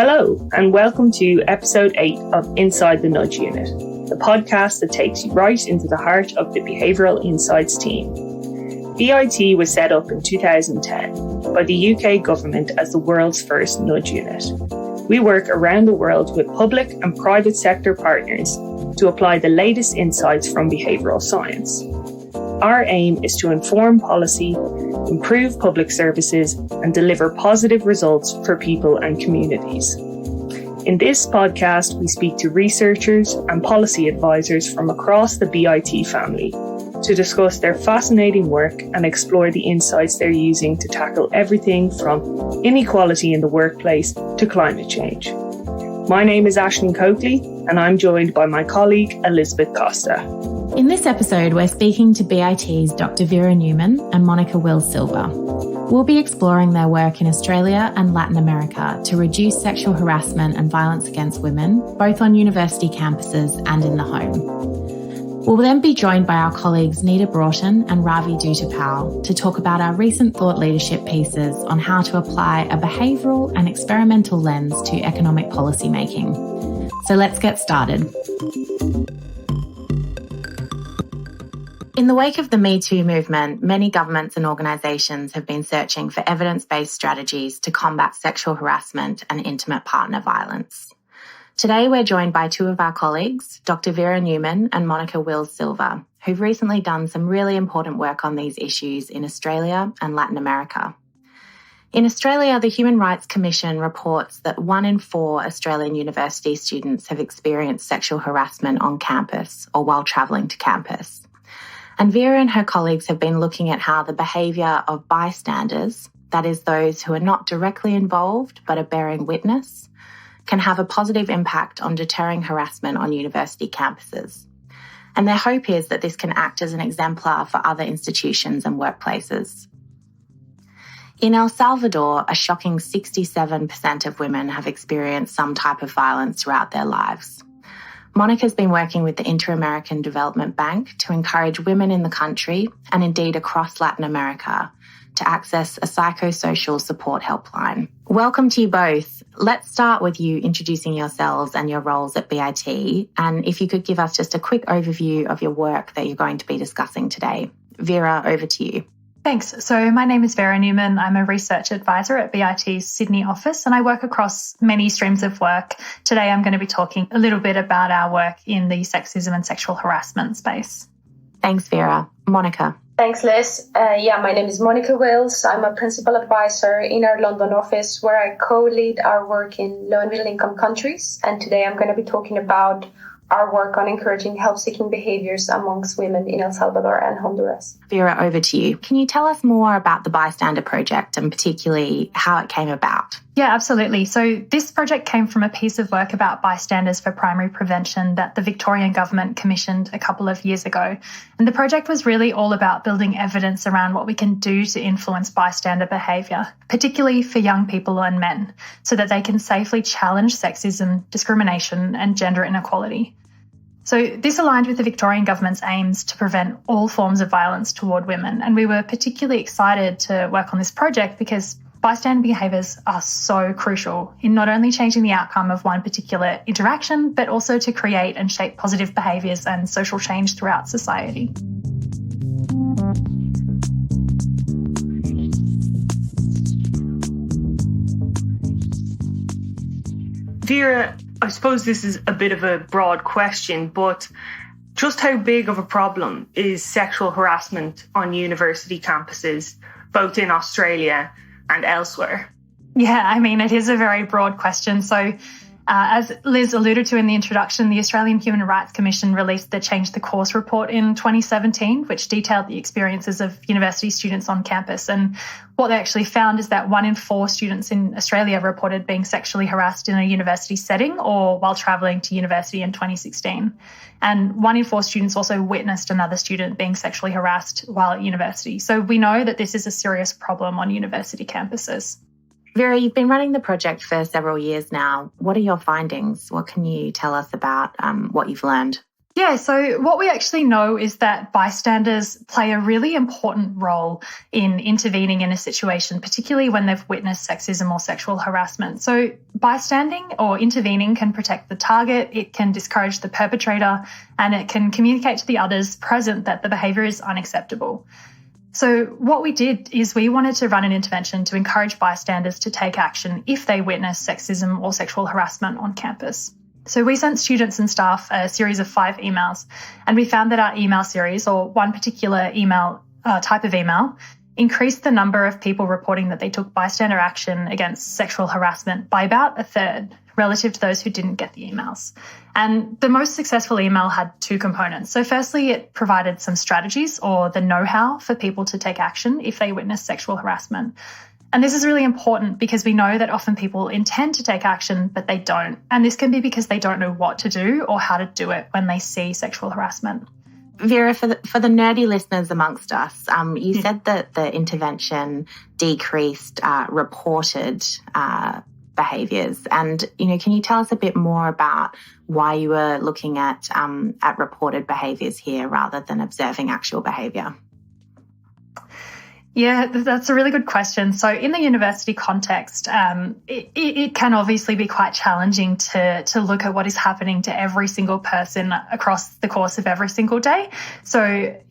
Hello, and welcome to episode 8 of Inside the Nudge Unit, the podcast that takes you right into the heart of the Behavioural Insights team. BIT was set up in 2010 by the UK government as the world's first nudge unit. We work around the world with public and private sector partners to apply the latest insights from behavioural science. Our aim is to inform policy, improve public services, and deliver positive results for people and communities. In this podcast, we speak to researchers and policy advisors from across the BIT family to discuss their fascinating work and explore the insights they're using to tackle everything from inequality in the workplace to climate change. My name is Aisling Colclough, and I'm joined by my colleague Elizabeth Costa. In this episode, we're speaking to BIT's Dr. Vera Newman and Monica Silva. We'll be exploring their work in Australia and Latin America to reduce sexual harassment and violence against women, both on university campuses and in the home. We'll then be joined by our colleagues Nida Broughton and Ravi Dutta-Powell to talk about our recent thought leadership pieces on how to apply a behavioural and experimental lens to economic policy making. So let's get started. In the wake of the Me Too movement, many governments and organisations have been searching for evidence-based strategies to combat sexual harassment and intimate partner violence. Today, we're joined by two of our colleagues, Dr. Vera Newman and Monica Silva, who've recently done some really important work on these issues in Australia and Latin America. In Australia, the Human Rights Commission reports that 1 in 4 Australian university students have experienced sexual harassment on campus or while travelling to campus. And Vera and her colleagues have been looking at how the behaviour of bystanders, that is those who are not directly involved but are bearing witness, can have a positive impact on deterring harassment on university campuses. And their hope is that this can act as an exemplar for other institutions and workplaces. In El Salvador, a shocking 67% of women have experienced some type of violence throughout their lives. Monica's been working with the Inter-American Development Bank to encourage women in the country, and indeed across Latin America, to access a psychosocial support helpline. Welcome to you both. Let's start with you introducing yourselves and your roles at BIT, and if you could give us just a quick overview of your work that you're going to be discussing today. Vera, over to you. Thanks. So my name is Vera Newman. I'm a research advisor at BIT's Sydney office, and I work across many streams of work. Today, I'm going to be talking a little bit about our work in the sexism and sexual harassment space. Thanks, Vera. Monica. Thanks, Liz. My name is Monica Wills. I'm a principal advisor in our London office where I co-lead our work in low and middle income countries. And today I'm going to be talking about our work on encouraging help-seeking behaviours amongst women in El Salvador and Honduras. Vera, over to you. Can you tell us more about the Bystander Project and particularly how it came about? Yeah, absolutely. So this project came from a piece of work about bystanders for primary prevention that the Victorian government commissioned a couple of years ago. And the project was really all about building evidence around what we can do to influence bystander behaviour, particularly for young people and men, so that they can safely challenge sexism, discrimination and gender inequality. So this aligned with the Victorian government's aims to prevent all forms of violence toward women. And we were particularly excited to work on this project because bystander behaviours are so crucial in not only changing the outcome of one particular interaction, but also to create and shape positive behaviours and social change throughout society. Vera, I suppose this is a bit of a broad question, but just how big of a problem is sexual harassment on university campuses, both in Australia and elsewhere? Yeah, I mean, it is a very broad question. So as Liz alluded to in the introduction, the Australian Human Rights Commission released the Change the Course report in 2017, which detailed the experiences of university students on campus. And what they actually found is that 1 in 4 students in Australia reported being sexually harassed in a university setting or while travelling to university in 2016. And 1 in 4 students also witnessed another student being sexually harassed while at university. So we know that this is a serious problem on university campuses. Vera, you've been running the project for several years now. What are your findings? What can you tell us about what you've learned? Yeah, so what we actually know is that bystanders play a really important role in intervening in a situation, particularly when they've witnessed sexism or sexual harassment. So bystanding or intervening can protect the target, it can discourage the perpetrator, and it can communicate to the others present that the behaviour is unacceptable. So what we did is we wanted to run an intervention to encourage bystanders to take action if they witness sexism or sexual harassment on campus. So we sent students and staff a series of 5 emails, and we found that our email series, or one particular email type of email, increased the number of people reporting that they took bystander action against sexual harassment by about 1/3 relative to those who didn't get the emails. And the most successful email had 2 components. So firstly, it provided some strategies or the know-how for people to take action if they witness sexual harassment. And this is really important because we know that often people intend to take action, but they don't. And this can be because they don't know what to do or how to do it when they see sexual harassment. Vera, for the nerdy listeners amongst us, you said that the intervention decreased reported behaviours. And, can you tell us a bit more about why you were looking at reported behaviours here rather than observing actual behaviour? Yeah, that's a really good question. So in the university context, it can obviously be quite challenging to look at what is happening to every single person across the course of every single day. So,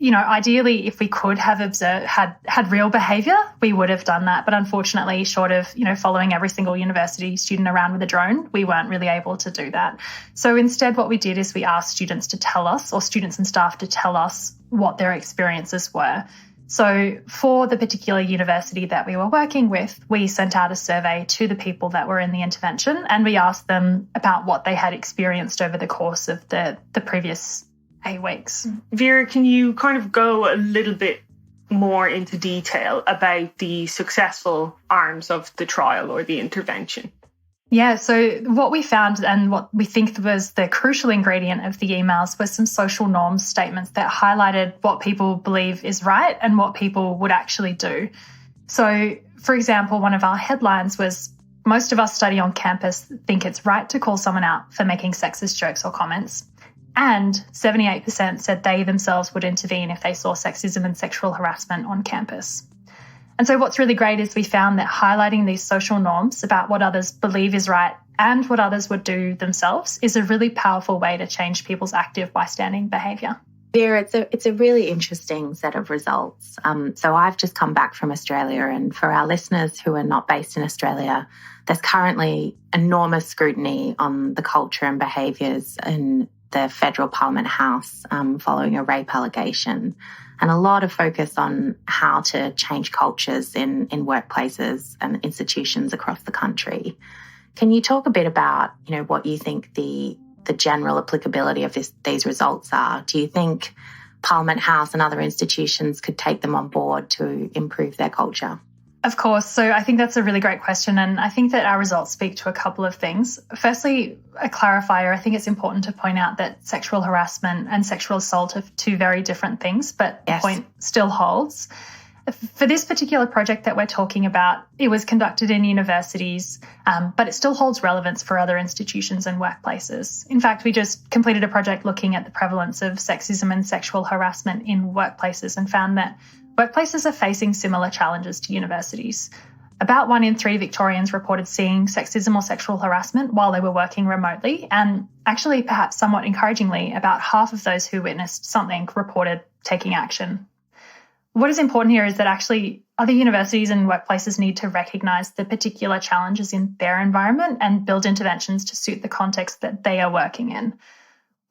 ideally, if we could have had real behaviour, we would have done that. But unfortunately, short of, following every single university student around with a drone, we weren't really able to do that. So instead, what we did is we asked students to tell us, or students and staff to tell us what their experiences were. So for the particular university that we were working with, we sent out a survey to the people that were in the intervention, and we asked them about what they had experienced over the course of the previous 8 weeks. Vera, can you kind of go a little bit more into detail about the successful arms of the trial or the intervention? Yeah, so what we found and what we think was the crucial ingredient of the emails was some social norms statements that highlighted what people believe is right and what people would actually do. So, for example, one of our headlines was, most of us study on campus think it's right to call someone out for making sexist jokes or comments. And 78% said they themselves would intervene if they saw sexism and sexual harassment on campus. And so what's really great is we found that highlighting these social norms about what others believe is right and what others would do themselves is a really powerful way to change people's active bystanding behaviour. Vera, it's a really interesting set of results. So I've just come back from Australia, and for our listeners who are not based in Australia, there's currently enormous scrutiny on the culture and behaviours in the Federal Parliament House following a rape allegation, and a lot of focus on how to change cultures in workplaces and institutions across the country. Can you talk a bit about, what you think the general applicability of these results are? Do you think Parliament House and other institutions could take them on board to improve their culture? Of course. So I think that's a really great question. And I think that our results speak to a couple of things. Firstly, a clarifier. I think it's important to point out that sexual harassment and sexual assault are 2 very different things, but yes, the point still holds. For this particular project that we're talking about, it was conducted in universities, but it still holds relevance for other institutions and workplaces. In fact, we just completed a project looking at the prevalence of sexism and sexual harassment in workplaces and found that workplaces are facing similar challenges to universities. About 1 in 3 Victorians reported seeing sexism or sexual harassment while they were working remotely, and actually, perhaps somewhat encouragingly, about half of those who witnessed something reported taking action. What is important here is that actually other universities and workplaces need to recognise the particular challenges in their environment and build interventions to suit the context that they are working in.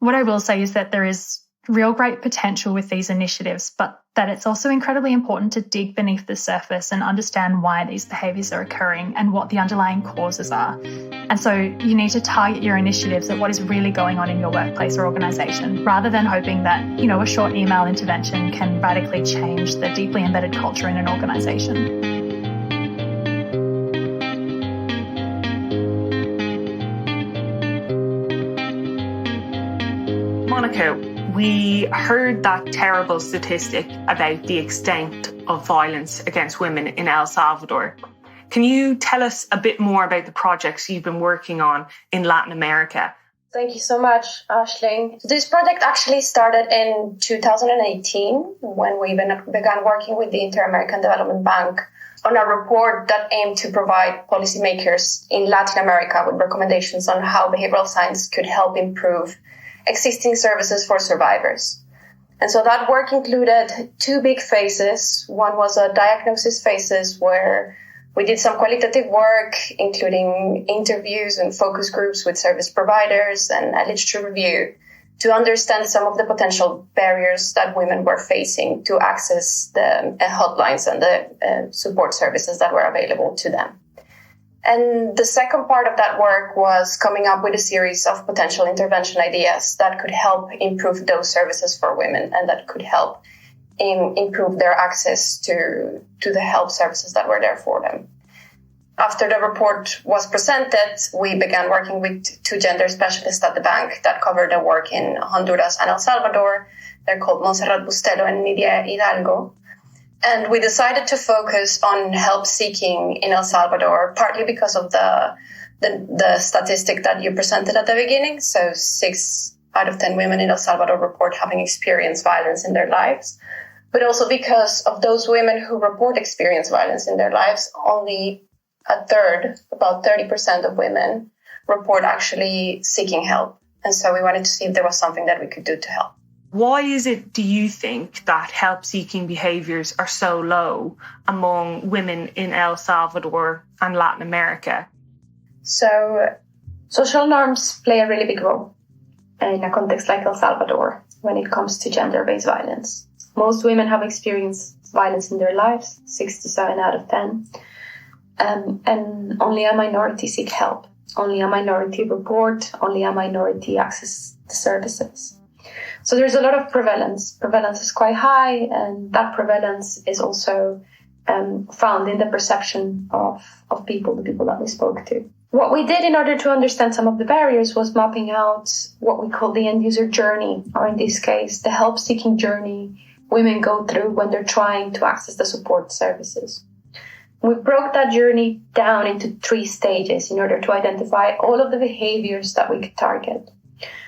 What I will say is that there is real great potential with these initiatives, but that it's also incredibly important to dig beneath the surface and understand why these behaviours are occurring and what the underlying causes are. And so you need to target your initiatives at what is really going on in your workplace or organisation, rather than hoping that, a short email intervention can radically change the deeply embedded culture in an organisation. Monica, we heard that terrible statistic about the extent of violence against women in El Salvador. Can you tell us a bit more about the projects you've been working on in Latin America Thank you so much, Aisling. This project actually started in 2018 when we began working with the Inter-American Development Bank on a report that aimed to provide policymakers in Latin America with recommendations on how behavioral science could help improve existing services for survivors. And so that work included two big phases. One was a diagnosis phases where we did some qualitative work, including interviews and focus groups with service providers and a literature review to understand some of the potential barriers that women were facing to access the hotlines and the support services that were available to them. And the second part of that work was coming up with a series of potential intervention ideas that could help improve those services for women and that could help improve their access to the help services that were there for them. After the report was presented, we began working with two gender specialists at the bank that covered the work in Honduras and El Salvador. They're called Montserrat Bustelo and Nida Hidalgo. And we decided to focus on help seeking in El Salvador, partly because of the statistic that you presented at the beginning. So 6 out of 10 women in El Salvador report having experienced violence in their lives. But also because of those women who report experience violence in their lives, only a third, about 30% of women, report actually seeking help. And so we wanted to see if there was something that we could do to help. Why is it, do you think, that help-seeking behaviours are so low among women in El Salvador and Latin America? So social norms play a really big role in a context like El Salvador when it comes to gender-based violence. Most women have experienced violence in their lives, 6 to 7 out of 10. And only a minority seek help. Only a minority report. Only a minority access the services. So there's a lot of prevalence. Prevalence is quite high, and that prevalence is also found in the perception of people, the people that we spoke to. What we did in order to understand some of the barriers was mapping out what we call the end-user journey, or in this case, the help-seeking journey women go through when they're trying to access the support services. We broke that journey down into 3 stages in order to identify all of the behaviors that we could target.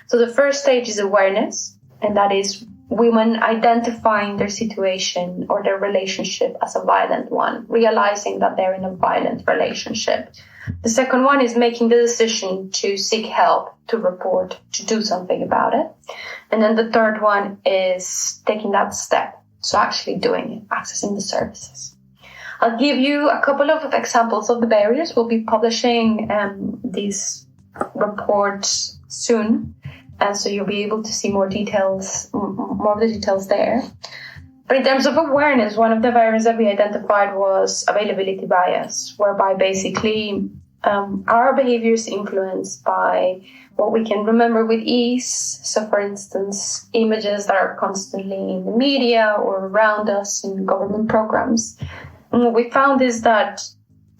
So the first stage is awareness, and that is women identifying their situation or their relationship as a violent one, realizing that they're in a violent relationship. The second one is making the decision to seek help, to report, to do something about it. And then the third one is taking that step, so actually doing it, accessing the services. I'll give you a couple of examples of the barriers. We'll be publishing these reports soon, and so you'll be able to see more details, more of the details there. But in terms of awareness, one of the barriers that we identified was availability bias, whereby basically our behavior is influenced by what we can remember with ease. So, for instance, images that are constantly in the media or around us in government programs. And what we found is that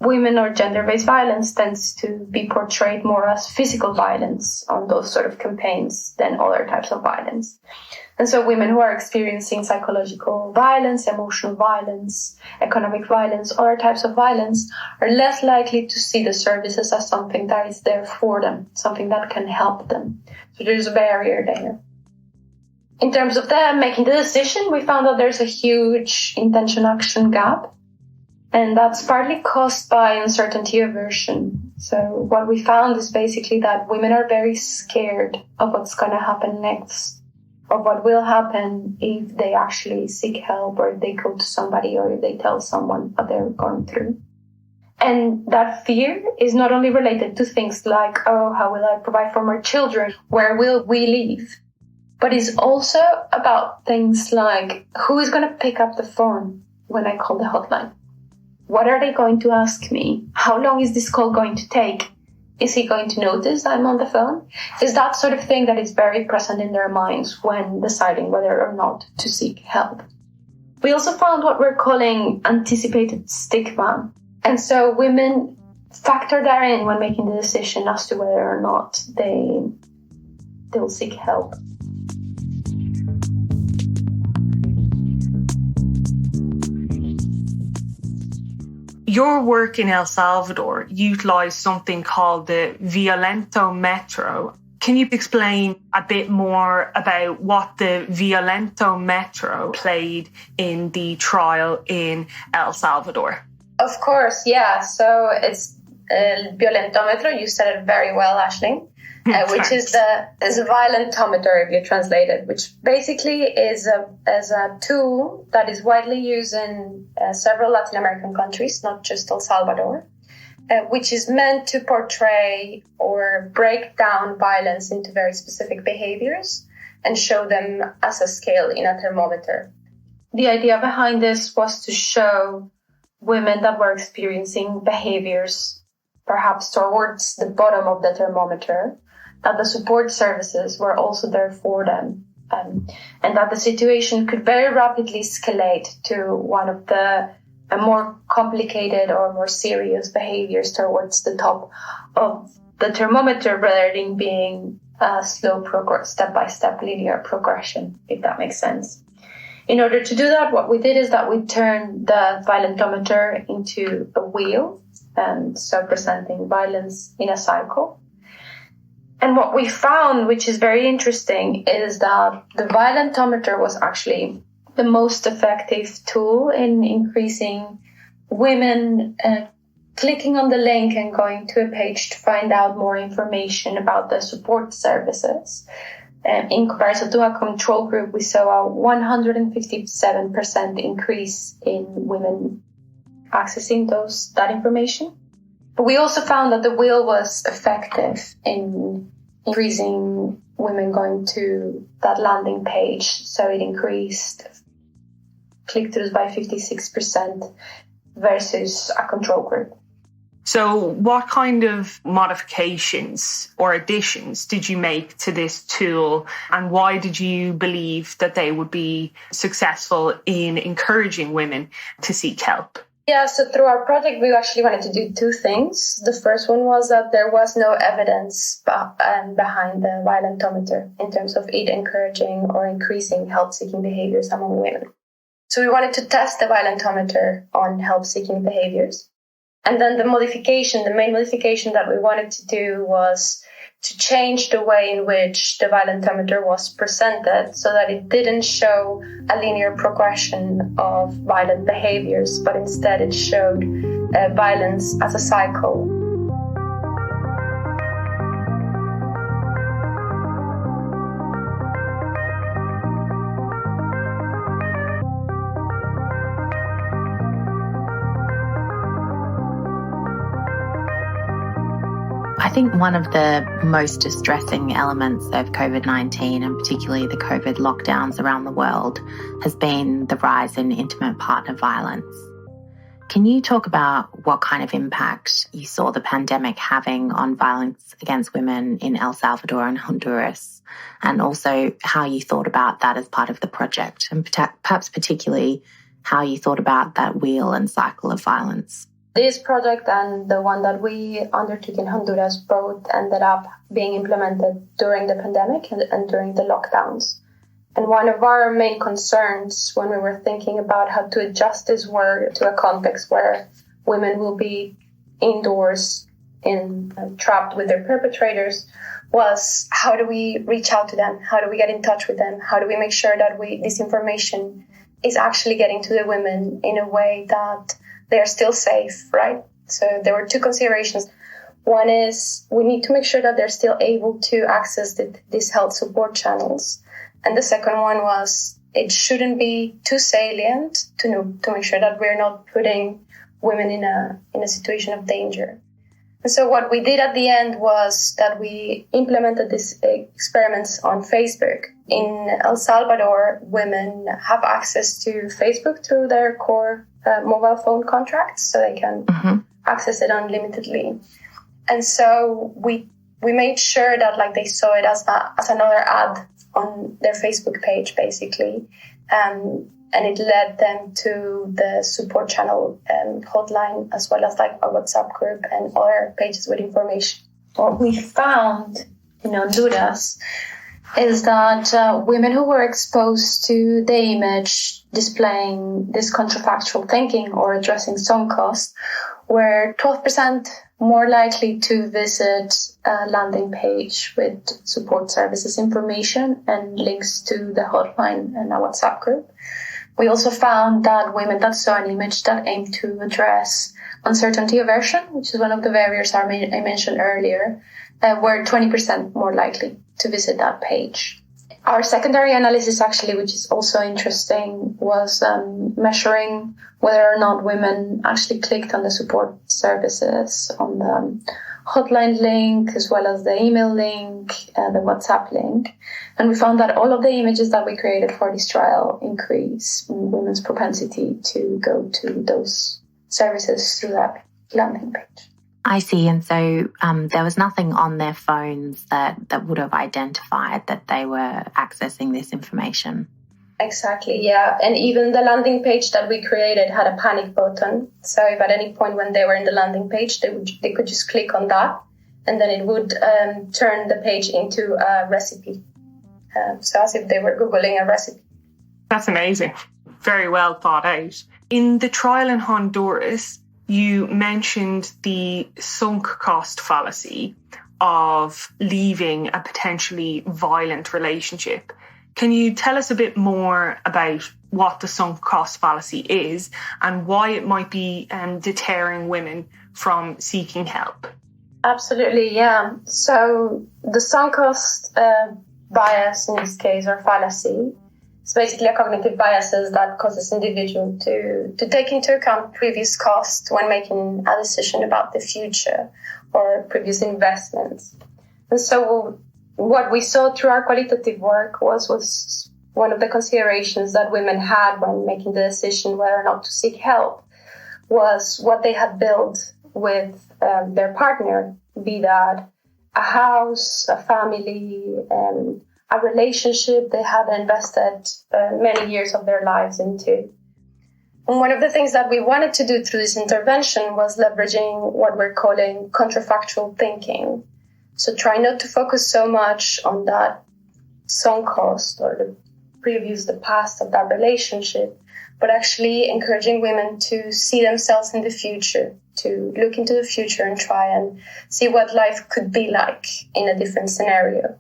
women or gender-based violence tends to be portrayed more as physical violence on those sort of campaigns than other types of violence. And so women who are experiencing psychological violence, emotional violence, economic violence, other types of violence are less likely to see the services as something that is there for them, something that can help them. So there's a barrier there. In terms of them making the decision, we found that there's a huge intention-action gap. And that's partly caused by uncertainty aversion. So what we found is basically that women are very scared of what's going to happen next, of what will happen if they actually seek help, or if they go to somebody, or if they tell someone what they're going through. And that fear is not only related to things like, oh, how will I provide for my children? Where will we live? But it's also about things like, who is going to pick up the phone when I call the hotline? What are they going to ask me? How long is this call going to take? Is he going to notice I'm on the phone? Is that sort of thing that is very present in their minds when deciding whether or not to seek help. We also found what we're calling anticipated stigma. And so women factor that in when making the decision as to whether or not they'll seek help. Your work in El Salvador utilised something called the Violentometro, Can you explain a bit more about what the violentómetro played in the trial in El Salvador? Of course, yeah. So it's violentómetro. You said it very well, Aisling. Which is a violentometer, if you translate it, which basically is a tool that is widely used in several Latin American countries, not just El Salvador, which is meant to portray or break down violence into very specific behaviors and show them as a scale in a thermometer. The idea behind this was to show women that were experiencing behaviors perhaps towards the bottom of the thermometer, that the support services were also there for them, and that the situation could very rapidly escalate to one of the more complicated or more serious behaviors towards the top of the thermometer, rather than being a slow step-by-step linear progression, if that makes sense. In order to do that, what we did is that we turned the violentometer into a wheel, so presenting violence in a cycle. And what we found, which is very interesting, is that the violentometer was actually the most effective tool in increasing women clicking on the link and going to a page to find out more information about the support services. In comparison to a control group, we saw a 157% increase in women accessing that information. But we also found that the wheel was effective in increasing women going to that landing page. So it increased click-throughs by 56% versus a control group. So what kind of modifications or additions did you make to this tool, and why did you believe that they would be successful in encouraging women to seek help? Yeah, so through our project, we actually wanted to do two things. The first one was that there was no evidence behind the violentometer in terms of it encouraging or increasing help-seeking behaviors among women. So we wanted to test the violentometer on help-seeking behaviors. And then the main modification that we wanted to do was to change the way in which the violentometer was presented so that it didn't show a linear progression of violent behaviors, but instead it showed violence as a cycle. I think one of the most distressing elements of COVID-19, and particularly the COVID lockdowns around the world, has been the rise in intimate partner violence. Can you talk about what kind of impact you saw the pandemic having on violence against women in El Salvador and Honduras, and also how you thought about that as part of the project, and perhaps particularly how you thought about that wheel and cycle of violence? This project and the one that we undertook in Honduras both ended up being implemented during the pandemic and during the lockdowns. And one of our main concerns when we were thinking about how to adjust this work to a context where women will be indoors trapped with their perpetrators was, how do we reach out to them? How do we get in touch with them? How do we make sure that this information is actually getting to the women in a way that they're still safe, right? So there were two considerations. One is we need to make sure that they're still able to access these health support channels. And the second one was it shouldn't be too salient to make sure that we're not putting women in a situation of danger. And so what we did at the end was that we implemented these experiments on Facebook. In El Salvador, women have access to Facebook through their core mobile phone contracts, so they can access it unlimitedly. And so we made sure that they saw it as another ad on their Facebook page, basically. And it led them to the support channel hotline, as well as a WhatsApp group and other pages with information. What we found in Honduras is that women who were exposed to the image displaying this contrafactual thinking or addressing sunk cost were 12% more likely to visit a landing page with support services information and links to the hotline and a WhatsApp group. We also found that women that saw an image that aimed to address uncertainty aversion, which is one of the barriers I mentioned earlier, were 20% more likely to visit that page. Our secondary analysis, actually, which is also interesting, was measuring whether or not women actually clicked on the support services, on the hotline link, as well as the email link, the WhatsApp link. And we found that all of the images that we created for this trial increase women's propensity to go to those services through that landing page. I see. And so there was nothing on their phones that would have identified that they were accessing this information. Exactly, yeah. And even the landing page that we created had a panic button. So if at any point when they were in the landing page, they could just click on that, and then it would turn the page into a recipe. So as if they were Googling a recipe. That's amazing. Very well thought out. In the trial in Honduras, you mentioned the sunk cost fallacy of leaving a potentially violent relationship. Can you tell us a bit more about what the sunk cost fallacy is and why it might be deterring women from seeking help? Absolutely, yeah. So the sunk cost bias in this case, or fallacy, it's basically a cognitive biases that causes individual to take into account previous costs when making a decision about the future or previous investments. And so what we saw through our qualitative work was one of the considerations that women had when making the decision whether or not to seek help was what they had built with their partner, be that a house, a family, a relationship they had invested many years of their lives into. And one of the things that we wanted to do through this intervention was leveraging what we're calling contrafactual thinking. So try not to focus so much on that sunk cost or the past of that relationship, but actually encouraging women to see themselves in the future, to look into the future and try and see what life could be like in a different scenario.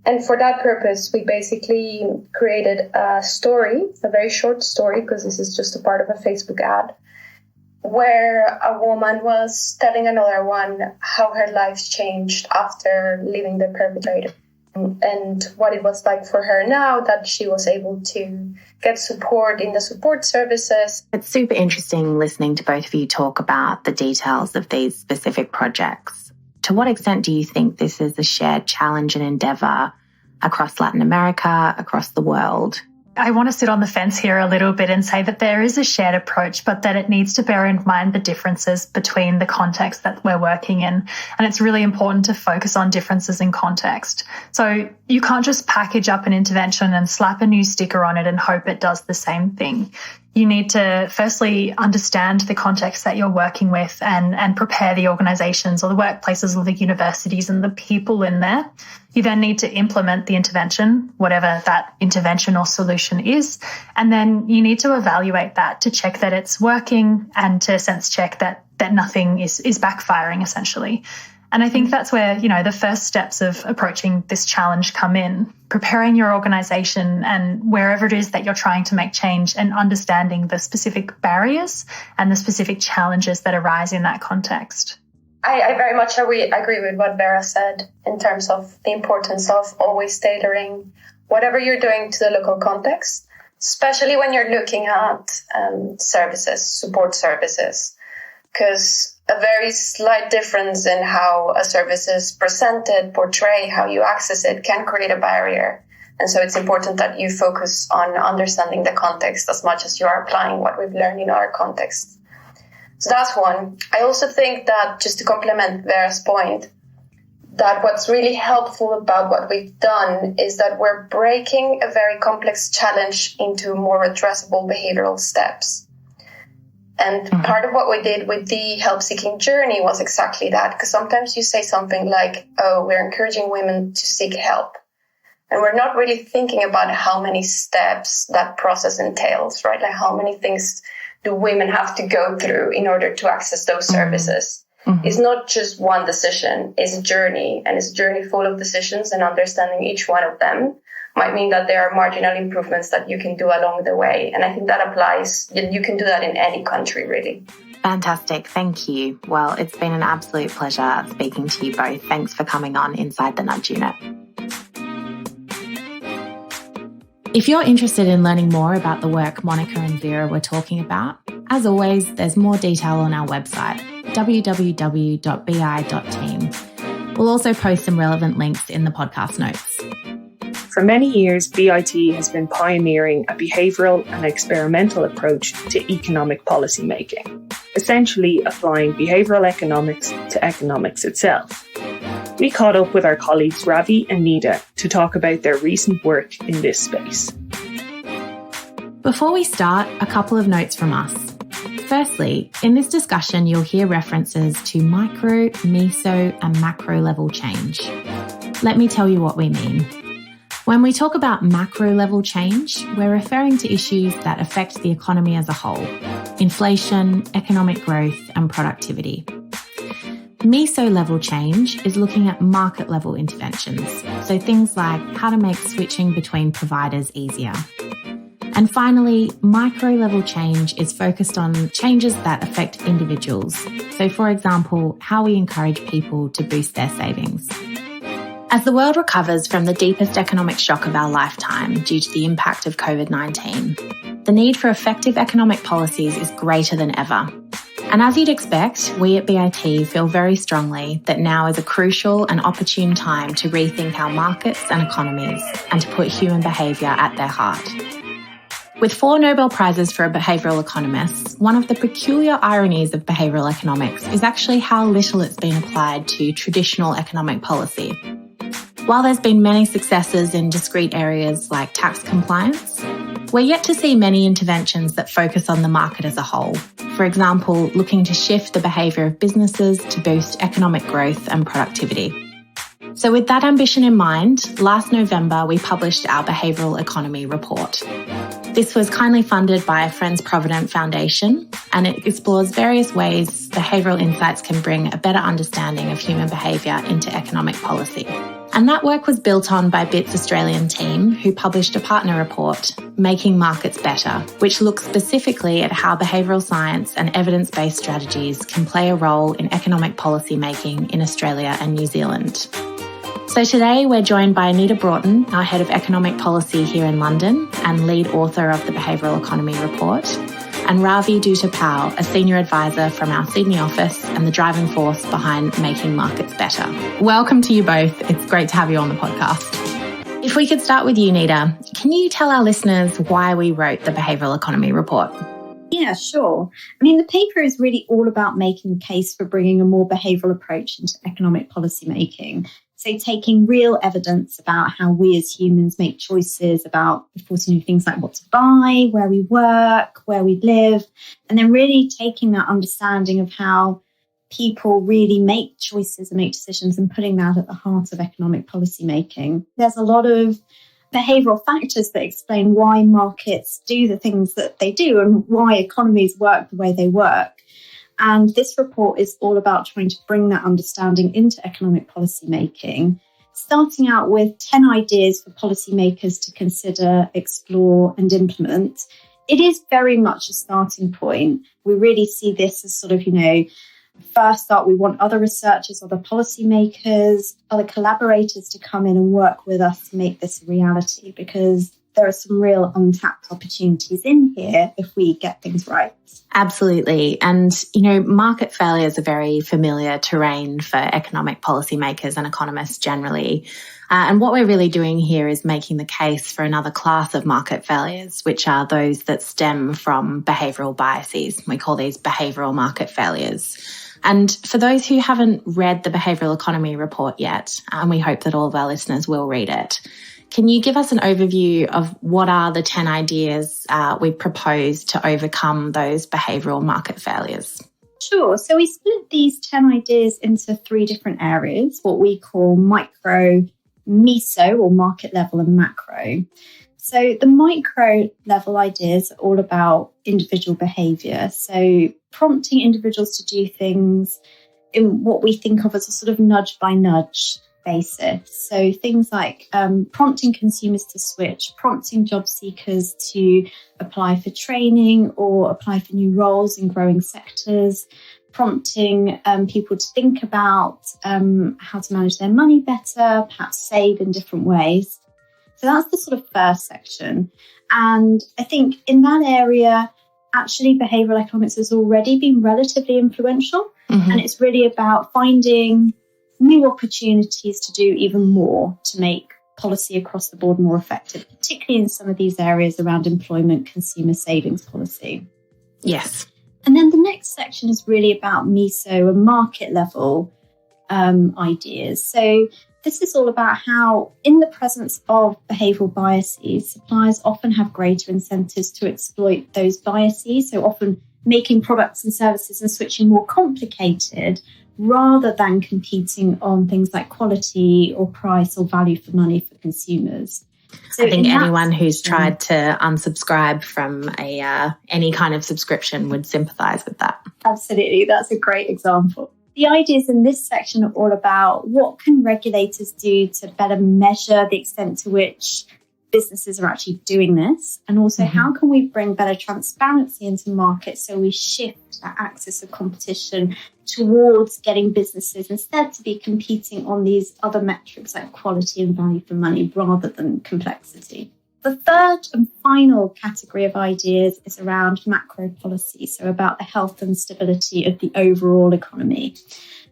And for that purpose, we basically created a story, a very short story, because this is just a part of a Facebook ad, where a woman was telling another one how her life changed after leaving the perpetrator and what it was like for her now that she was able to get support in the support services. It's super interesting listening to both of you talk about the details of these specific projects. To what extent do you think this is a shared challenge and endeavour across Latin America, across the world? I want to sit on the fence here a little bit and say that there is a shared approach, but that it needs to bear in mind the differences between the context that we're working in. And it's really important to focus on differences in context. So you can't just package up an intervention and slap a new sticker on it and hope it does the same thing. You need to firstly understand the context that you're working with and prepare the organisations or the workplaces or the universities and the people in there. You then need to implement the intervention, whatever that intervention or solution is. And then you need to evaluate that to check that it's working and to sense check that nothing is backfiring, essentially. And I think that's where, the first steps of approaching this challenge come in, preparing your organisation and wherever it is that you're trying to make change and understanding the specific barriers and the specific challenges that arise in that context. I very much agree with what Vera said in terms of the importance of always tailoring whatever you're doing to the local context, especially when you're looking at support services, because a very slight difference in how a service is presented, portrayed, how you access it can create a barrier. And so it's important that you focus on understanding the context as much as you are applying what we've learned in our context. So that's one. I also think that, just to complement Vera's point, that what's really helpful about what we've done is that we're breaking a very complex challenge into more addressable behavioral steps. And part of what we did with the help-seeking journey was exactly that, because sometimes you say something like, oh, we're encouraging women to seek help. And we're not really thinking about how many steps that process entails, right? Like how many things do women have to go through in order to access those services? It's not just one decision, it's a journey, and it's a journey full of decisions, and understanding each one of them might mean that there are marginal improvements that you can do along the way. And I think that applies, you can do that in any country, really. Fantastic. Thank you. Well, it's been an absolute pleasure speaking to you both. Thanks for coming on Inside the Nudge Unit. If you're interested in learning more about the work Monica and Vera were talking about, as always, there's more detail on our website, www.bi.team. We'll also post some relevant links in the podcast notes. For many years, BIT has been pioneering a behavioural and experimental approach to economic policy making, essentially applying behavioural economics to economics itself. We caught up with our colleagues Ravi and Nida to talk about their recent work in this space. Before we start, a couple of notes from us. Firstly, in this discussion, you'll hear references to micro, meso, and macro level change. Let me tell you what we mean. When we talk about macro level change, we're referring to issues that affect the economy as a whole: inflation, economic growth, and productivity. Meso-level change is looking at market-level interventions, so things like how to make switching between providers easier. And finally, micro-level change is focused on changes that affect individuals, so for example, how we encourage people to boost their savings. As the world recovers from the deepest economic shock of our lifetime due to the impact of COVID-19, the need for effective economic policies is greater than ever. And as you'd expect, we at BIT feel very strongly that now is a crucial and opportune time to rethink our markets and economies and to put human behaviour at their heart. With 4 Nobel Prizes for behavioural economists, one of the peculiar ironies of behavioural economics is actually how little it's been applied to traditional economic policy. While there's been many successes in discrete areas like tax compliance, we're yet to see many interventions that focus on the market as a whole. For example, looking to shift the behaviour of businesses to boost economic growth and productivity. So with that ambition in mind, last November we published our Behavioural Economy report. This was kindly funded by Friends Provident Foundation, and it explores various ways behavioural insights can bring a better understanding of human behaviour into economic policy. And that work was built on by BIT's Australian team, who published a partner report, Making Markets Better, which looks specifically at how behavioural science and evidence-based strategies can play a role in economic policy making in Australia and New Zealand. So today we're joined by Anita Broughton, our Head of Economic Policy here in London and lead author of the Behavioural Economy report, and Ravi Dutta-Powell, a Senior Advisor from our Sydney office and the driving force behind Making Markets Better. Welcome to you both. It's great to have you on the podcast. If we could start with you, Nida, can you tell our listeners why we wrote the Behavioural Economy report? Yeah, sure. I mean, the paper is really all about making the case for bringing a more behavioural approach into economic policy making. So taking real evidence about how we as humans make choices about things like what to buy, where we work, where we live, and then really taking that understanding of how people really make choices and make decisions and putting that at the heart of economic policy making. There's a lot of behavioural factors that explain why markets do the things that they do and why economies work the way they work. And this report is all about trying to bring that understanding into economic policy making, starting out with 10 ideas for policymakers to consider, explore and implement. It is very much a starting point. We really see this as sort of, first up, we want other researchers, other policymakers, other collaborators to come in and work with us to make this a reality, because there are some real untapped opportunities in here if we get things right. Absolutely. And, market failure is a very familiar terrain for economic policymakers and economists generally. And what we're really doing here is making the case for another class of market failures, which are those that stem from behavioural biases. We call these behavioural market failures. And for those who haven't read the Behavioural Economy report yet, and we hope that all of our listeners will read it, can you give us an overview of what are the 10 ideas we propose to overcome those behavioural market failures? Sure. So we split these 10 ideas into 3 different areas, what we call micro, meso, or market level, and macro. So the micro level ideas are all about individual behaviour. So prompting individuals to do things, in what we think of as a sort of nudge by nudge basis. So things like prompting consumers to switch, prompting job seekers to apply for training or apply for new roles in growing sectors, prompting people to think about how to manage their money better, perhaps save in different ways. So that's the sort of first section. And I think in that area, actually, behavioural economics has already been relatively influential. Mm-hmm. And it's really about finding new opportunities to do even more to make policy across the board more effective, particularly in some of these areas around employment, consumer savings policy. Yes. And then the next section is really about meso and market level ideas. So this is all about how, in the presence of behavioural biases, suppliers often have greater incentives to exploit those biases, so often making products and services and switching more complicated rather than competing on things like quality or price or value for money for consumers. So I think anyone who's tried to unsubscribe from any kind of subscription would sympathise with that. Absolutely, that's a great example. The ideas in this section are all about what can regulators do to better measure the extent to which businesses are actually doing this, and also how can we bring better transparency into markets so we shift that axis of competition towards getting businesses instead to be competing on these other metrics like quality and value for money rather than complexity. The third and final category of ideas is around macro policy, so about the health and stability of the overall economy.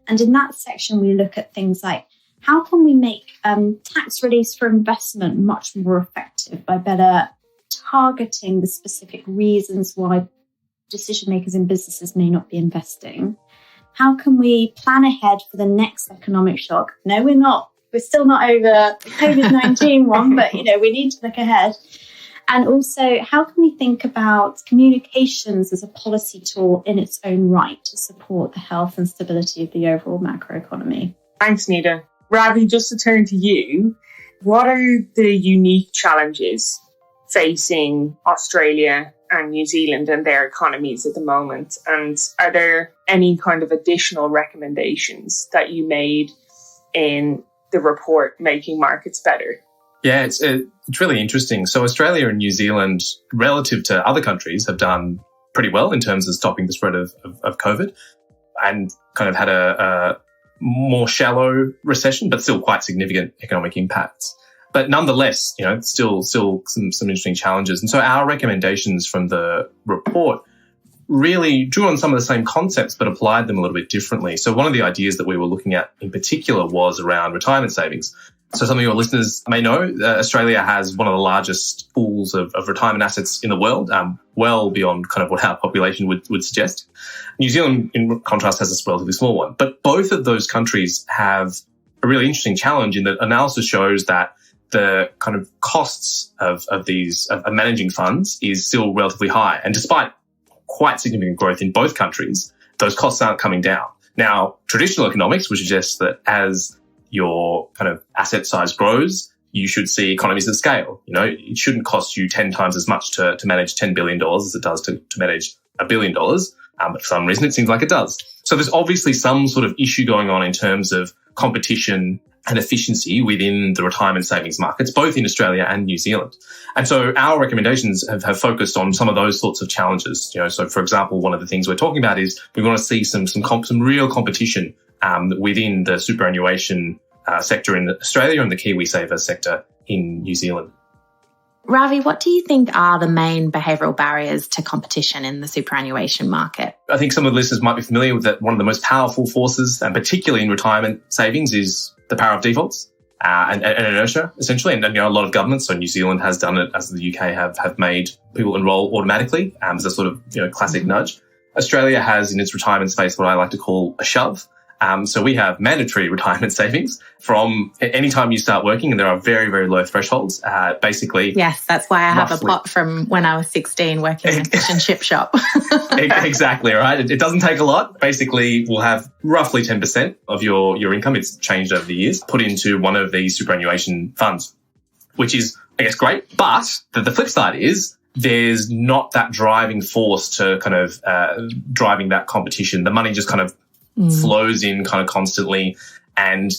And in that section, we look at things like how can we make tax reliefs for investment much more effective by better targeting the specific reasons why decision makers in businesses may not be investing? How can we plan ahead for the next economic shock? No, we're not. We're still not over the COVID-19 one, but, we need to look ahead. And also, how can we think about communications as a policy tool in its own right to support the health and stability of the overall macroeconomy? Thanks, Nida. Ravi, just to turn to you, what are the unique challenges facing Australia and New Zealand and their economies at the moment? And are there any kind of additional recommendations that you made in the report, Making Markets Better? Yeah, it's really interesting. So Australia and New Zealand, relative to other countries, have done pretty well in terms of stopping the spread of COVID and kind of had a more shallow recession, but still quite significant economic impacts. But nonetheless, still some interesting challenges. And so our recommendations from the report really drew on some of the same concepts, but applied them a little bit differently. So one of the ideas that we were looking at in particular was around retirement savings. So some of your listeners may know Australia has one of the largest pools of retirement assets in the world, well beyond kind of what our population would suggest. New Zealand, in contrast, has a relatively small one. But both of those countries have a really interesting challenge in that analysis shows that the kind of costs of managing funds is still relatively high. And despite quite significant growth in both countries, those costs aren't coming down. Now, traditional economics would suggest that as your kind of asset size grows, you should see economies of scale. It shouldn't cost you 10 times as much to manage $10 billion as it does to manage $1 billion. But for some reason, it seems like it does. So there's obviously some sort of issue going on in terms of competition and efficiency within the retirement savings markets, both in Australia and New Zealand. And so our recommendations have focused on some of those sorts of challenges. So for example, one of the things we're talking about is we want to see some real competition within the superannuation sector in Australia and the KiwiSaver sector in New Zealand. Ravi, what do you think are the main behavioural barriers to competition in the superannuation market? I think some of the listeners might be familiar with that one of the most powerful forces, and particularly in retirement savings, is the power of defaults and inertia, essentially. And a lot of governments, so New Zealand has done it, as the UK have made people enrol automatically as a sort of classic nudge. Australia has in its retirement space what I like to call a shove. So we have mandatory retirement savings from any time you start working, and there are very, very low thresholds. Basically, yes, that's why I have a pot from when I was 16 working in a fish and chip shop. Exactly, right. It doesn't take a lot. Basically, we'll have roughly 10% of your income. It's changed over the years, put into one of these superannuation funds, which is, I guess, great. But the flip side is there's not that driving force to kind of driving that competition. The money just kind of flows in kind of constantly. And,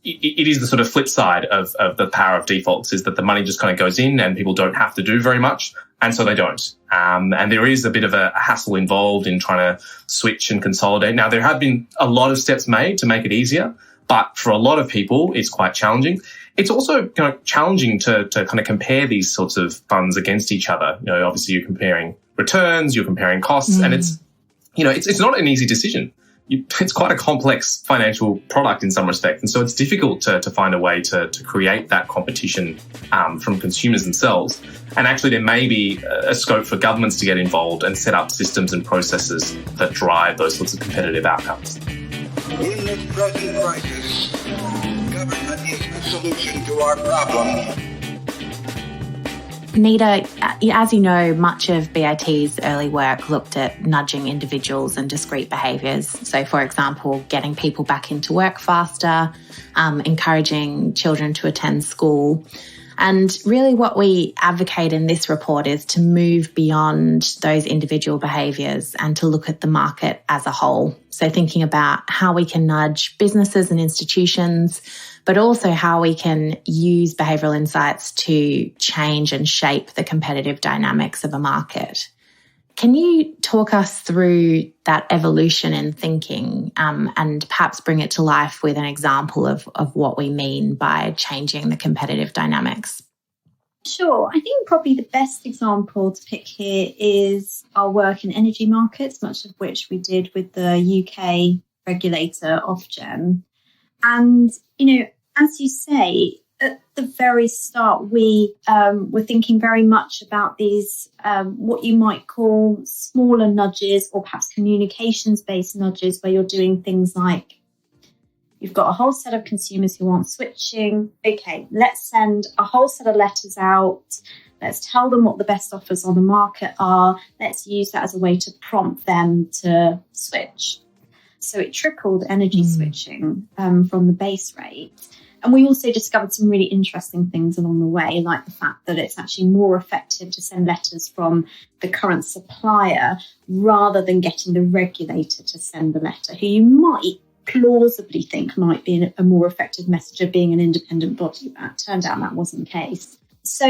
it is the sort of flip side of the power of defaults, is that the money just kind of goes in and people don't have to do very much. And so they don't. And there is a bit of a hassle involved in trying to switch and consolidate. Now, there have been a lot of steps made to make it easier, but for a lot of people, it's quite challenging. It's also challenging to kind of compare these sorts of funds against each other. Obviously you're comparing returns, you're comparing costs, and it's not an easy decision. It's quite a complex financial product in some respect. And so it's difficult to find a way to create that competition from consumers themselves. And actually there may be a scope for governments to get involved and set up systems and processes that drive those sorts of competitive outcomes. In this present crisis, government is the solution to our problem. Nida, as you know, much of BIT's early work looked at nudging individuals and discrete behaviours. So, for example, getting people back into work faster, encouraging children to attend school. And really what we advocate in this report is to move beyond those individual behaviours and to look at the market as a whole. So thinking about how we can nudge businesses and institutions, but also how we can use behavioural insights to change and shape the competitive dynamics of a market. Can you talk us through that evolution in thinking and perhaps bring it to life with an example of what we mean by changing the competitive dynamics? Sure. I think probably the best example to pick here is our work in energy markets, much of which we did with the UK regulator Ofgem. And, as you say, at the very start, we were thinking very much about these, what you might call smaller nudges or perhaps communications-based nudges, where you're doing things like you've got a whole set of consumers who aren't switching. Okay, let's send a whole set of letters out. Let's tell them what the best offers on the market are. Let's use that as a way to prompt them to switch. So it trickled energy switching from the base rate. And we also discovered some really interesting things along the way, like the fact that it's actually more effective to send letters from the current supplier rather than getting the regulator to send the letter, who you might plausibly think might be a more effective messenger being an independent body. That turned out that wasn't the case. So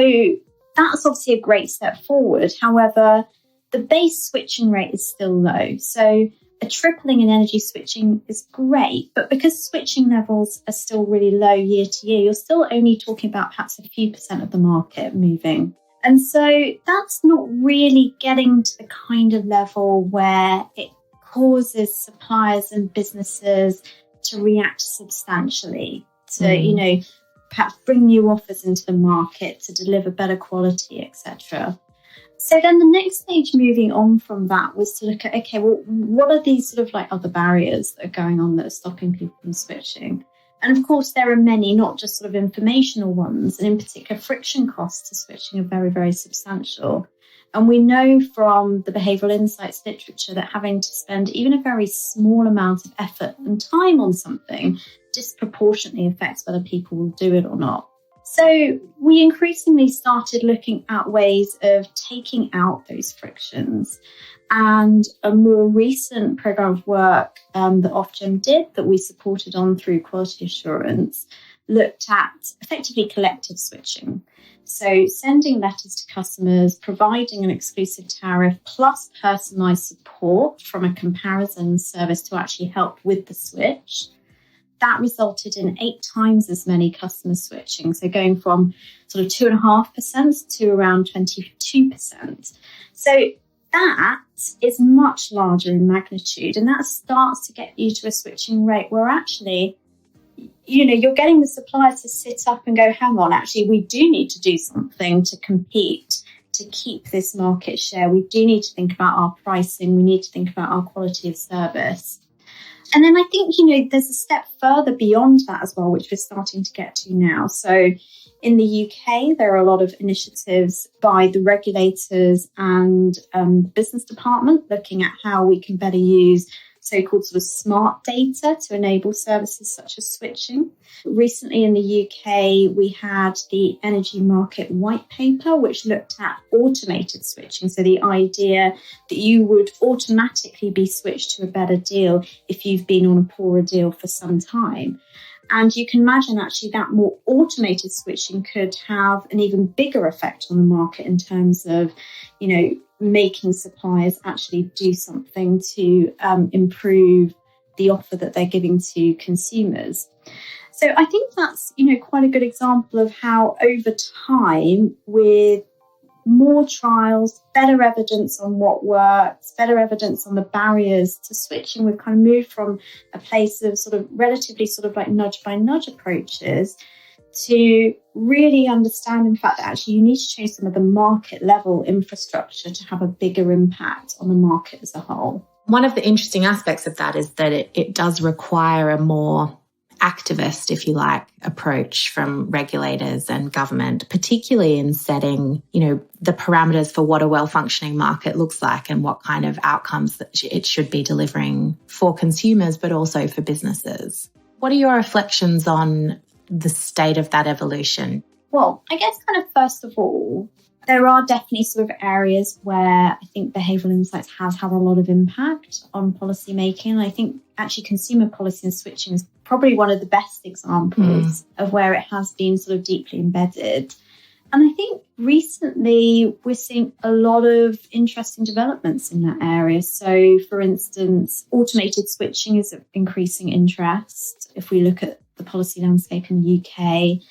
that's obviously a great step forward. However, the base switching rate is still low. So a tripling in energy switching is great, but because switching levels are still really low year to year, you're still only talking about perhaps a few percent of the market moving. And so that's not really getting to the kind of level where it causes suppliers and businesses to react substantially, to, perhaps bring new offers into the market, to deliver better quality, etc. So then the next stage moving on from that was to look at, okay, well, what are these sort of like other barriers that are going on that are stopping people from switching? And of course, there are many, not just sort of informational ones, and in particular, friction costs to switching are very, very substantial. And we know from the behavioural insights literature that having to spend even a very small amount of effort and time on something disproportionately affects whether people will do it or not. So we increasingly started looking at ways of taking out those frictions. And a more recent programme of work that Ofgem did that we supported on through quality assurance looked at effectively collective switching. So sending letters to customers, providing an exclusive tariff plus personalised support from a comparison service to actually help with the switch. That resulted in 8 times as many customers switching. So going from sort of 2.5% to around 22%. So that is much larger in magnitude. And that starts to get you to a switching rate where actually, you're getting the suppliers to sit up and go, hang on, actually, we do need to do something to compete, to keep this market share. We do need to think about our pricing. We need to think about our quality of service. And then I think, there's a step further beyond that as well, which we're starting to get to now. So in the UK, there are a lot of initiatives by the regulators and the business department looking at how we can better use so-called sort of smart data to enable services such as switching. Recently in the UK, we had the Energy Market White Paper, which looked at automated switching. So the idea that you would automatically be switched to a better deal if you've been on a poorer deal for some time. And you can imagine actually that more automated switching could have an even bigger effect on the market in terms of, making suppliers actually do something to improve the offer that they're giving to consumers. So I think that's, quite a good example of how over time, with more trials, better evidence on what works, better evidence on the barriers to switching, we've kind of moved from a place of sort of relatively sort of like nudge by nudge approaches to really understand, in fact, that actually you need to change some of the market level infrastructure to have a bigger impact on the market as a whole. One of the interesting aspects of that is that it does require a more activist, if you like, approach from regulators and government, particularly in setting, the parameters for what a well-functioning market looks like and what kind of outcomes that it should be delivering for consumers, but also for businesses. What are your reflections on the state of that evolution? Well, I guess kind of first of all, there are definitely sort of areas where I think behavioural insights has had a lot of impact on policy making. And I think actually consumer policy and switching is probably one of the best examples of where it has been sort of deeply embedded. And I think recently we're seeing a lot of interesting developments in that area. So, for instance, automated switching is of increasing interest if we look at the policy landscape in the UK.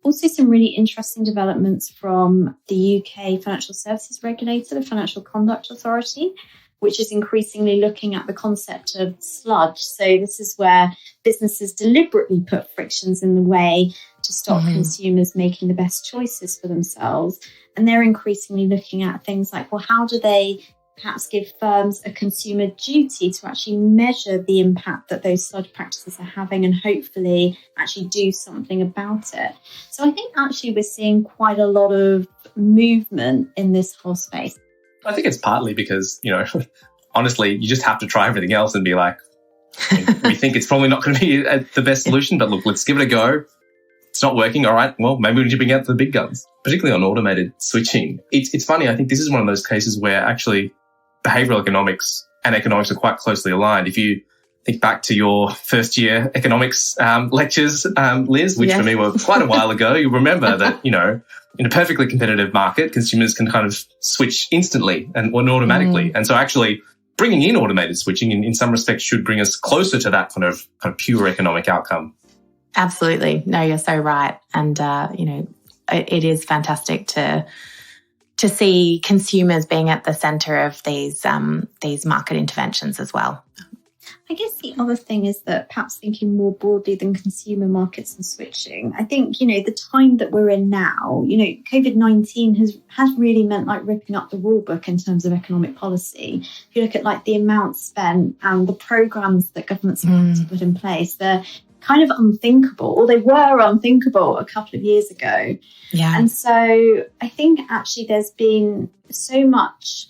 Also some really interesting developments from the UK financial services regulator, the Financial Conduct Authority, which is increasingly looking at the concept of sludge. So this is where businesses deliberately put frictions in the way to stop consumers making the best choices for themselves. And they're increasingly looking at things like, well, how do they perhaps give firms a consumer duty to actually measure the impact that those sludge practices are having and hopefully actually do something about it. So I think actually we're seeing quite a lot of movement in this whole space. I think it's partly because, honestly, you just have to try everything else and be like, we think it's probably not going to be the best solution, but look, let's give it a go. It's not working. All right, well, maybe we need to bring out the big guns, particularly on automated switching. It's funny. I think this is one of those cases where actually behavioural economics and economics are quite closely aligned. If you think back to your first year economics lectures, Liz, which for me were quite a while ago, you remember that, in a perfectly competitive market, consumers can kind of switch instantly and automatically. And so actually bringing in automated switching in some respects should bring us closer to that kind of pure economic outcome. Absolutely. No, you're so right. And, it is fantastic to see consumers being at the centre of these market interventions as well. I guess the other thing is that perhaps thinking more broadly than consumer markets and switching, I think, the time that we're in now, COVID-19 has really meant like ripping up the rule book in terms of economic policy. If you look at like the amount spent and the programmes that governments have had to put in place, they're kind of unthinkable, or they were unthinkable a couple of years ago. Yeah. And so I think actually there's been so much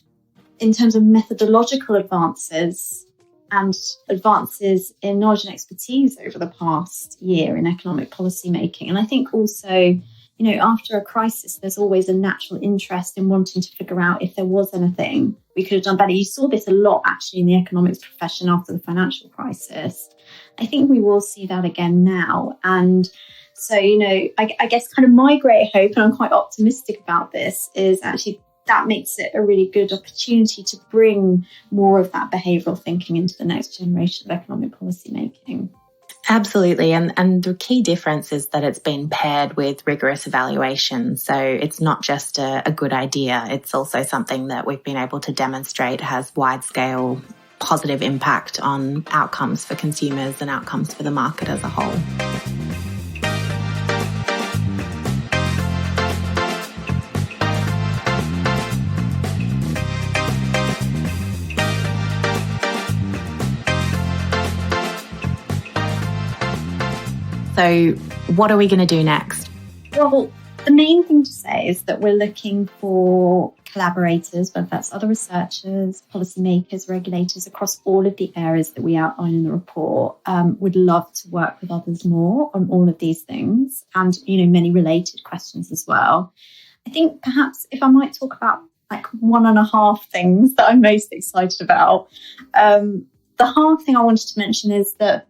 in terms of methodological advances and advances in knowledge and expertise over the past year in economic policy making. And I think also, after a crisis, there's always a natural interest in wanting to figure out if there was anything we could have done better. You saw this a lot actually in the economics profession after the financial crisis. I think we will see that again now. And so, I guess kind of my great hope, and I'm quite optimistic about this, is actually that makes it a really good opportunity to bring more of that behavioural thinking into the next generation of economic policy making. Absolutely. And the key difference is that it's been paired with rigorous evaluation. So it's not just a good idea. It's also something that we've been able to demonstrate has wide-scale positive impact on outcomes for consumers and outcomes for the market as a whole. So what are we going to do next? Well, the main thing to say is that we're looking for collaborators, whether that's other researchers, policymakers, regulators, across all of the areas that we outline in the report, would love to work with others more on all of these things and, many related questions as well. I think perhaps if I might talk about like 1.5 things that I'm most excited about. The hard thing I wanted to mention is that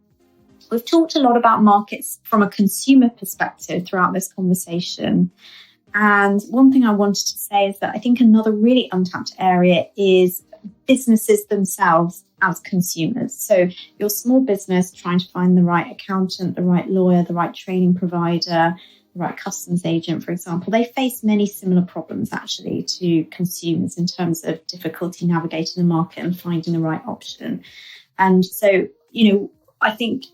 we've talked a lot about markets from a consumer perspective throughout this conversation. And one thing I wanted to say is that I think another really untapped area is businesses themselves as consumers. So your small business trying to find the right accountant, the right lawyer, the right training provider, the right customs agent, for example, they face many similar problems actually to consumers in terms of difficulty navigating the market and finding the right option. And so, I think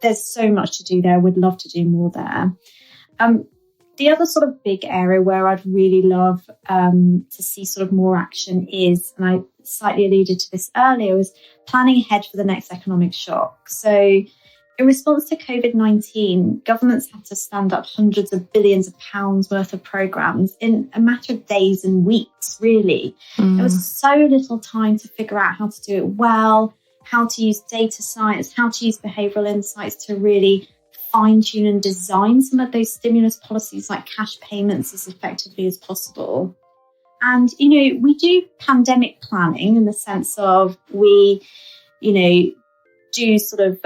there's so much to do there. Would love to do more there. The other sort of big area where I'd really love to see sort of more action is, and I slightly alluded to this earlier, was planning ahead for the next economic shock. So in response to COVID-19, governments had to stand up hundreds of billions of pounds worth of programmes in a matter of days and weeks, really. There was so little time to figure out how to do it well, how to use data science, how to use behavioural insights to really fine-tune and design some of those stimulus policies like cash payments as effectively as possible. And, we do pandemic planning in the sense of we, do sort of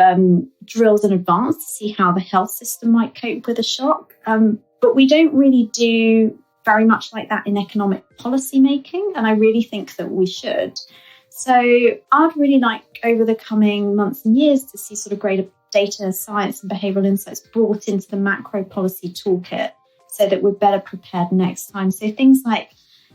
drills in advance to see how the health system might cope with a shock. But we don't really do very much like that in economic policy making. And I really think that we should. So I'd really like over the coming months and years to see sort of greater data science and behavioural insights brought into the macro policy toolkit so that we're better prepared next time. So things like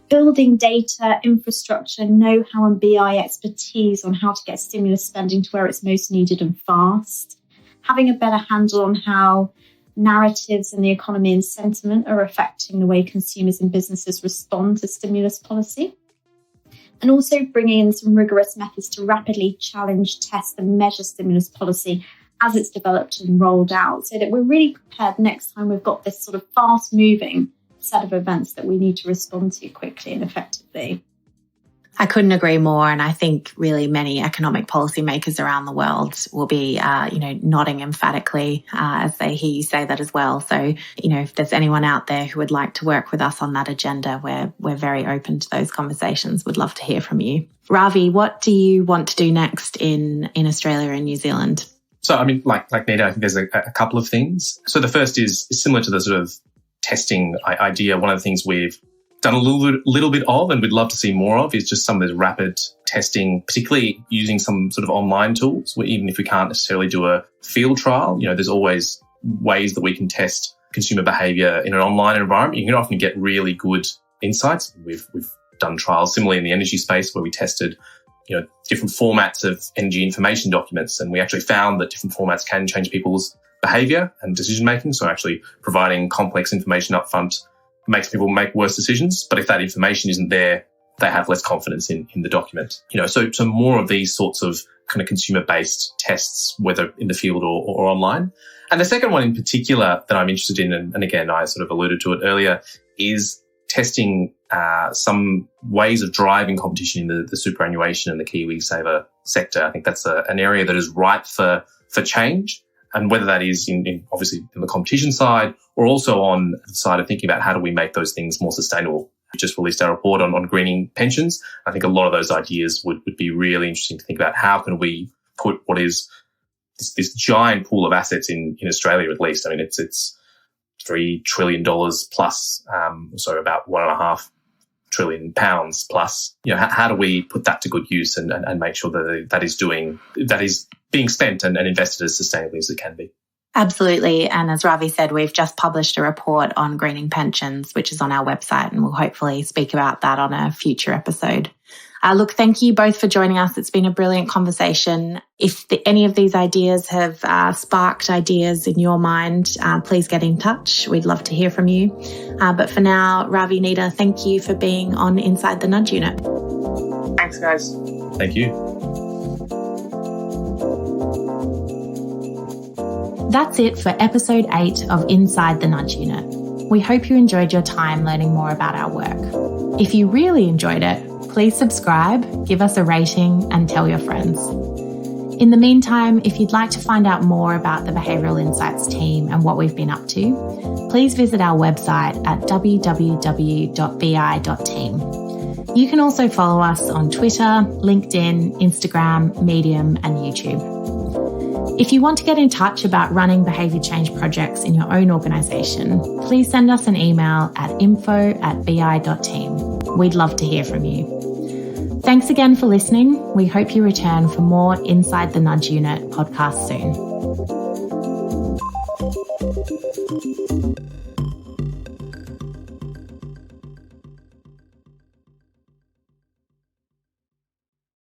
building data, infrastructure, know-how and BI expertise on how to get stimulus spending to where it's most needed and fast. Having a better handle on how narratives in the economy and sentiment are affecting the way consumers and businesses respond to stimulus policy. And also bringing in some rigorous methods to rapidly challenge, test and measure stimulus policy as it's developed and rolled out so that we're really prepared next time we've got this sort of fast-moving set of events that we need to respond to quickly and effectively. I couldn't agree more. And I think really many economic policymakers around the world will be, nodding emphatically as they hear you say that as well. So, if there's anyone out there who would like to work with us on that agenda, we're very open to those conversations. Would love to hear from you. Ravi, what do you want to do next in Australia and New Zealand? So, like Nida, I think there's a couple of things. So the first is similar to the sort of testing idea. One of the things we've done a little bit of and we'd love to see more of is just some of this rapid testing, particularly using some sort of online tools where even if we can't necessarily do a field trial, there's always ways that we can test consumer behaviour in an online environment. You can often get really good insights. We've done trials similarly in the energy space where we tested different formats of energy information documents. And we actually found that different formats can change people's behaviour and decision making. So actually providing complex information up front makes people make worse decisions. But if that information isn't there, they have less confidence in the document. So more of these sorts of kind of consumer-based tests, whether in the field or online. And the second one in particular that I'm interested in, and again, I sort of alluded to it earlier, is testing some ways of driving competition in the superannuation and the KiwiSaver sector. I think that's an area that is ripe for change. And whether that is obviously in the competition side or also on the side of thinking about how do we make those things more sustainable. We just released our report on greening pensions. I think a lot of those ideas would be really interesting to think about. How can we put what is this giant pool of assets in Australia at least? It's $3 trillion plus, so about £1.5 trillion plus. How do we put that to good use and make sure that is being spent and invested as sustainably as it can be? Absolutely. And as Ravi said, we've just published a report on greening pensions, which is on our website, and we'll hopefully speak about that on a future episode. Look, thank you both for joining us. It's been a brilliant conversation. If any of these ideas have sparked ideas in your mind, please get in touch. We'd love to hear from you. But for now, Ravi, Nida, thank you for being on Inside the Nudge Unit. Thanks, guys. Thank you. That's it for episode 8 of Inside the Nudge Unit. We hope you enjoyed your time learning more about our work. If you really enjoyed it, please subscribe, give us a rating, and tell your friends. In the meantime, if you'd like to find out more about the Behavioural Insights team and what we've been up to, please visit our website at www.bi.team. You can also follow us on Twitter, LinkedIn, Instagram, Medium, and YouTube. If you want to get in touch about running behaviour change projects in your own organisation, please send us an email at info@bi.team. We'd love to hear from you. Thanks again for listening. We hope you return for more Inside the Nudge Unit podcasts soon.